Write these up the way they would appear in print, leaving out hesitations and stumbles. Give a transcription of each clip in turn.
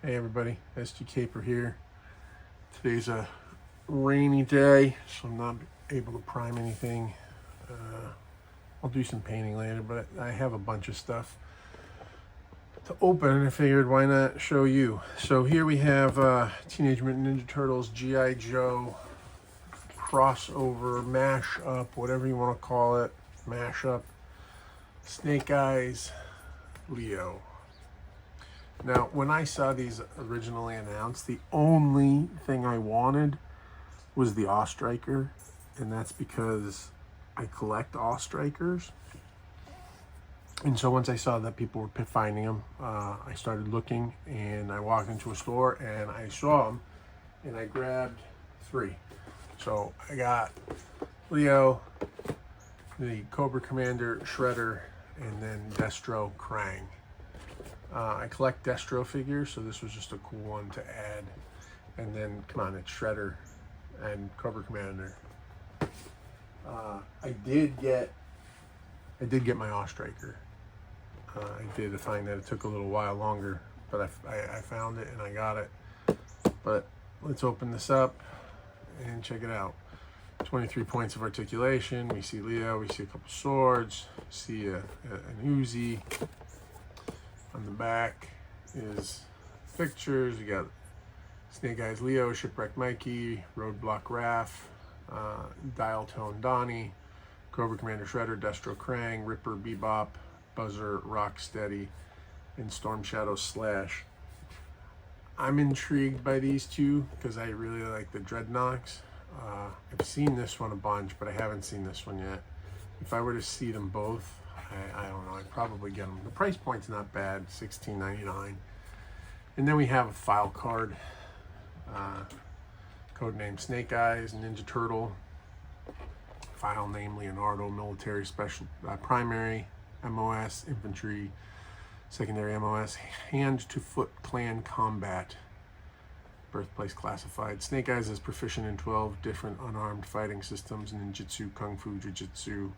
Hey everybody, GIJoe here. Today's a rainy day, so I'm not able to prime anything. I'll do some painting later, but I have a bunch of stuff to open, and I figured why not show you. So here we have Teenage Mutant Ninja Turtles GIJoe crossover, mash-up, whatever you want to call it, mash-up, Snake Eyes, Leo. Now, when I saw these originally announced, the only thing I wanted was the Awe Striker, and that's because I collect Awe Strikers. And so once I saw that people were finding them, I started looking, and I walked into a store and I saw them, and I grabbed 3. So I got Leo, the Cobra Commander Shredder, and then Destro Krang. I collect Destro figures, so this was just a cool one to add. And then, come on, it's Shredder and Cobra Commander. I did get my Awe Striker. I did find that it took a little while longer, but I found it and I got it. But let's open this up and check it out. 23 points of articulation. We see Leo. We see a couple swords. We see an Uzi. On the back is pictures. You got Snake Eyes Leo, Shipwreck Mikey, Roadblock Raph, Dial Tone Donnie, Cobra Commander Shredder, Destro Krang, Ripper Bebop, Buzzer Rocksteady, and Storm Shadow Slash. I'm intrigued by these two because I really like the Dreadnoks. I've seen this one a bunch, but I haven't seen this one yet. If I were to see them both, I don't know, I'd probably get them. The price point's not bad, $16.99. And then we have a file card, codename Snake Eyes, Ninja Turtle, file name Leonardo, military special, primary, MOS, infantry, secondary MOS, hand to foot clan combat, birthplace classified. Snake Eyes is proficient in 12 different unarmed fighting systems, ninjutsu, kung fu, jiu-jitsu,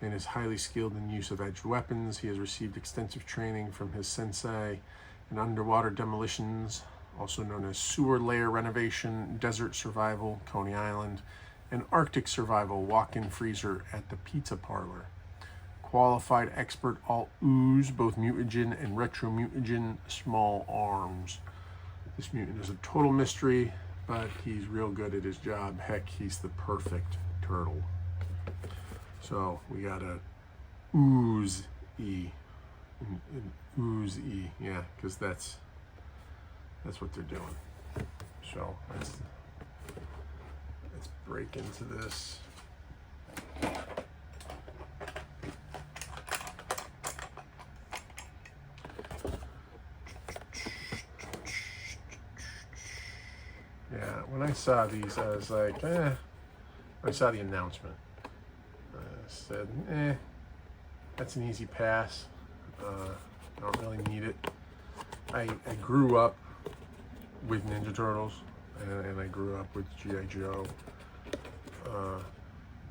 and is highly skilled in use of edged weapons. He has received extensive training from his sensei in underwater demolitions, also known as sewer layer renovation, desert survival, Coney Island, and Arctic survival, walk-in freezer at the pizza parlor. Qualified expert all ooze, both mutagen and retro mutagen small arms. This mutant is a total mystery, but he's real good at his job. Heck, he's the perfect turtle. So we got a Ooze-E, Ooze-E, yeah, because that's what they're doing. So let's break into this. Yeah, when I saw these, I was like, I saw the announcement. Said, that's an easy pass. I don't really need it. I grew up with Ninja Turtles, and I grew up with GIJoe.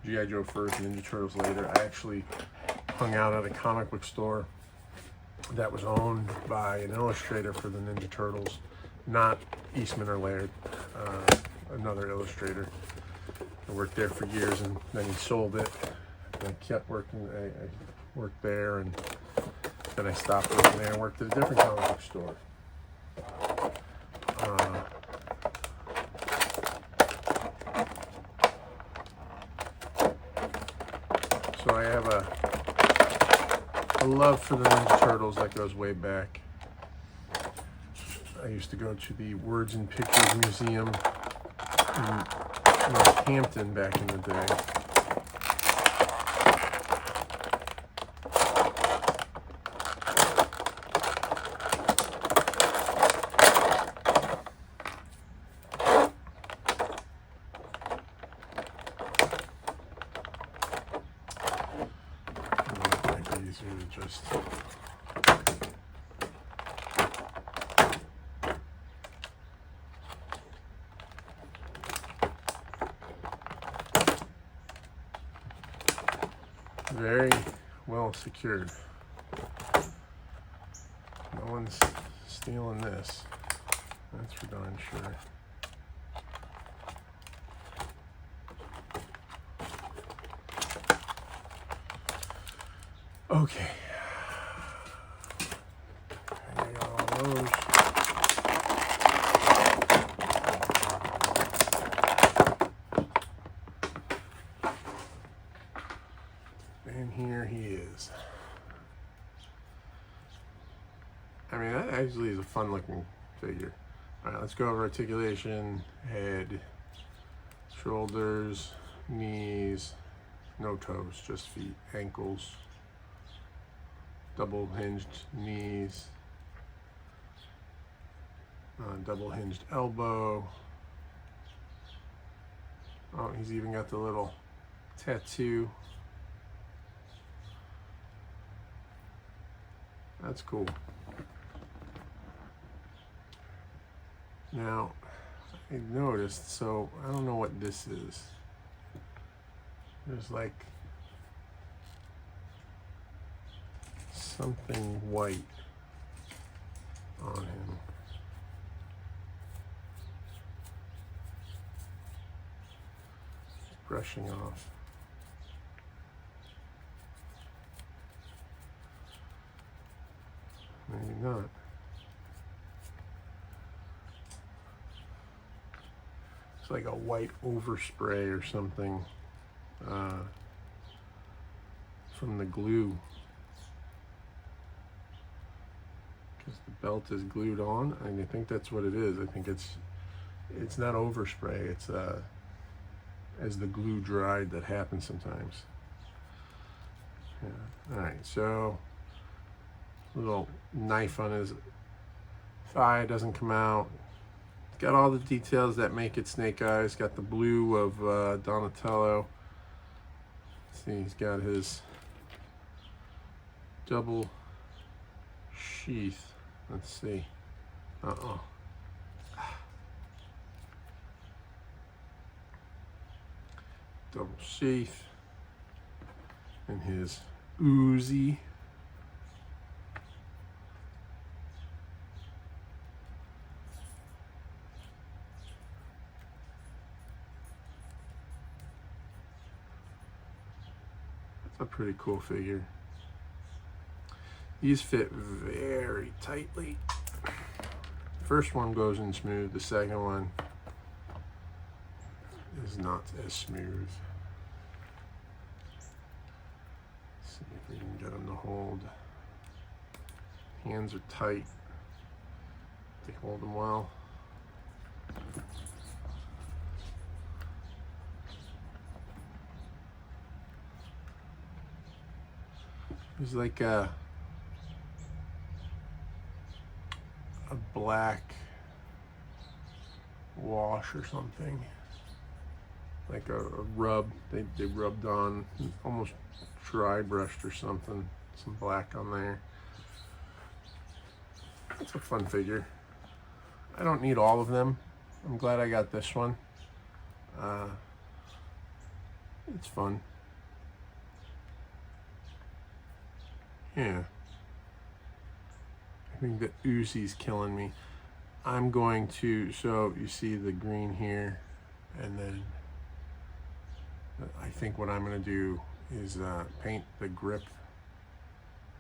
GIJoe first, Ninja Turtles later. I actually hung out at a comic book store that was owned by an illustrator for the Ninja Turtles, not Eastman or Laird, another illustrator. I worked there for years, and then he sold it. I kept working. I worked there, and then I stopped working there and worked at a different comic book store. So I have a love for the Ninja Turtles that goes way back. I used to go to the Words and Pictures Museum in Northampton back in the day. Just very well secured. No one's stealing this. That's for darn sure. Okay. I got all those. And here he is. I mean, that actually is a fun looking figure. All right, let's go over articulation, head, shoulders, knees, no toes, just feet, ankles, double hinged knees, double hinged elbow. Oh, he's even got the little tattoo. That's cool. Now, I noticed, so I don't know what this is. There's like something white on him. Brushing off. Maybe not. It's like a white overspray or something from the glue. Because the belt is glued on, and I think that's what it is. I think it's not overspray. It's as the glue dried, that happens sometimes. Yeah. All right, so little knife on his thigh doesn't come out. Got all the details that make it Snake Eyes. Got the blue of Donatello. See, he's got his double sheath. Let's see. Double sheath. And his Uzi. A pretty cool figure. These fit very tightly. First one goes in smooth, the second one is not as smooth. Let's see if we can get them to hold. Hands are tight. They hold them well. There's like a black wash or something, like a rub they rubbed on, almost dry brushed or something, some black on there. It's a fun figure. I don't need all of them. I'm glad I got this one. It's fun. Yeah. I think the Uzi's killing me. I'm going to, so you see the green here, and then I think what I'm going to do is paint the grip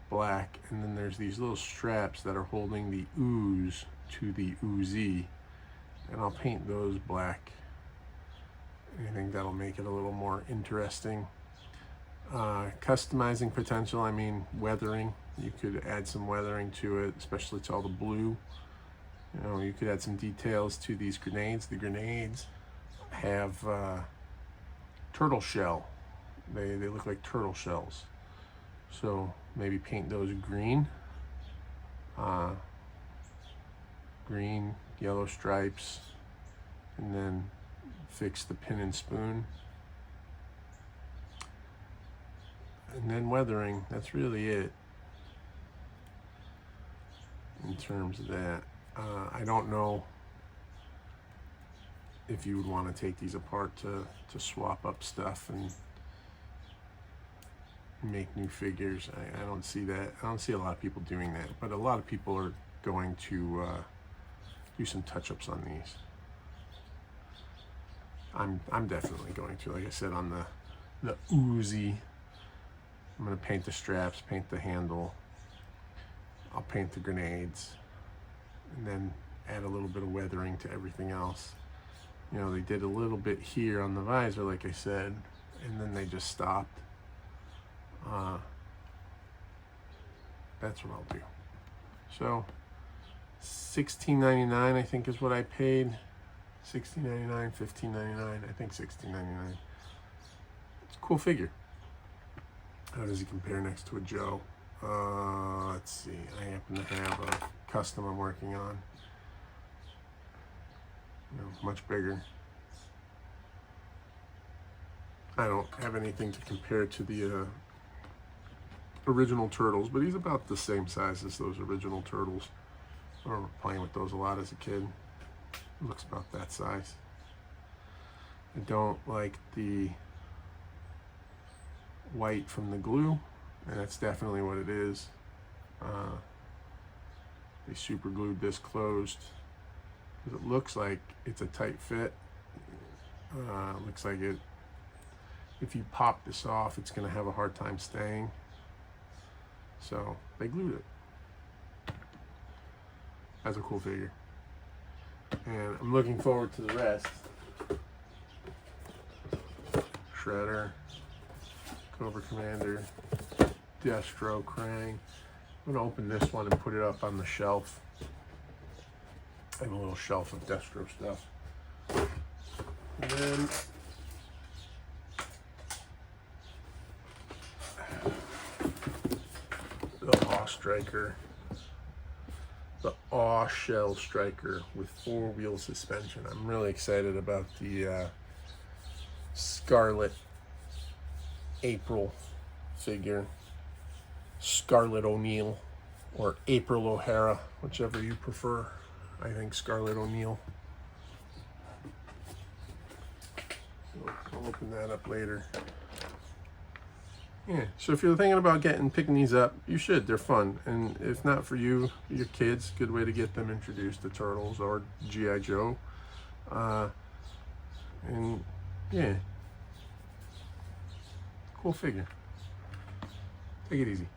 black, and then there's these little straps that are holding the ooze to the Uzi, and I'll paint those black. I think that'll make it a little more interesting. Customizing potential, I mean weathering. You could add some weathering to it, especially to all the blue. You know, you could add some details to these grenades. The grenades have turtle shell. They look like turtle shells. So maybe paint those green. Green, yellow stripes, and then fix the pin and spoon. And then weathering, that's really it in terms of that. I don't know if you would want to take these apart to swap up stuff and make new figures. I don't see that. I don't see a lot of people doing that, but a lot of people are going to do some touch-ups on these. I'm definitely going to, like I said, on the Uzi. I'm gonna paint the straps, paint the handle. I'll paint the grenades, and then add a little bit of weathering to everything else. You know, they did a little bit here on the visor, like I said, and then they just stopped. That's what I'll do. So $16.99 I think is what I paid. $16.99, $15.99, I think $16.99. It's a cool figure. How does he compare next to a Joe? Let's see. I happen to have a custom I'm working on. You know, much bigger. I don't have anything to compare to the original turtles, but he's about the same size as those original turtles. I remember playing with those a lot as a kid. It looks about that size. I don't like the white from the glue, and that's definitely what it is. They super glued this closed because it looks like it's a tight fit. Looks like it, if you pop this off, it's going to have a hard time staying. So they glued it. That's a cool figure. And I'm looking forward to the rest. Shredder, Cobra Commander, Destro, Krang. I'm gonna open this one and put it up on the shelf. I have a little shelf of Destro stuff. And then the Awe Striker. The Awe Shell Striker with 4-wheel suspension. I'm really excited about the Scarlet April figure. Scarlet O'Neil or April O'Hara, whichever you prefer. I think Scarlet O'Neil. So I'll open that up later. Yeah, so if you're thinking about picking these up, you should. They're fun. And if not for you, your kids, good way to get them introduced to Turtles or G.I. Joe. And yeah, cool figure. Take it easy.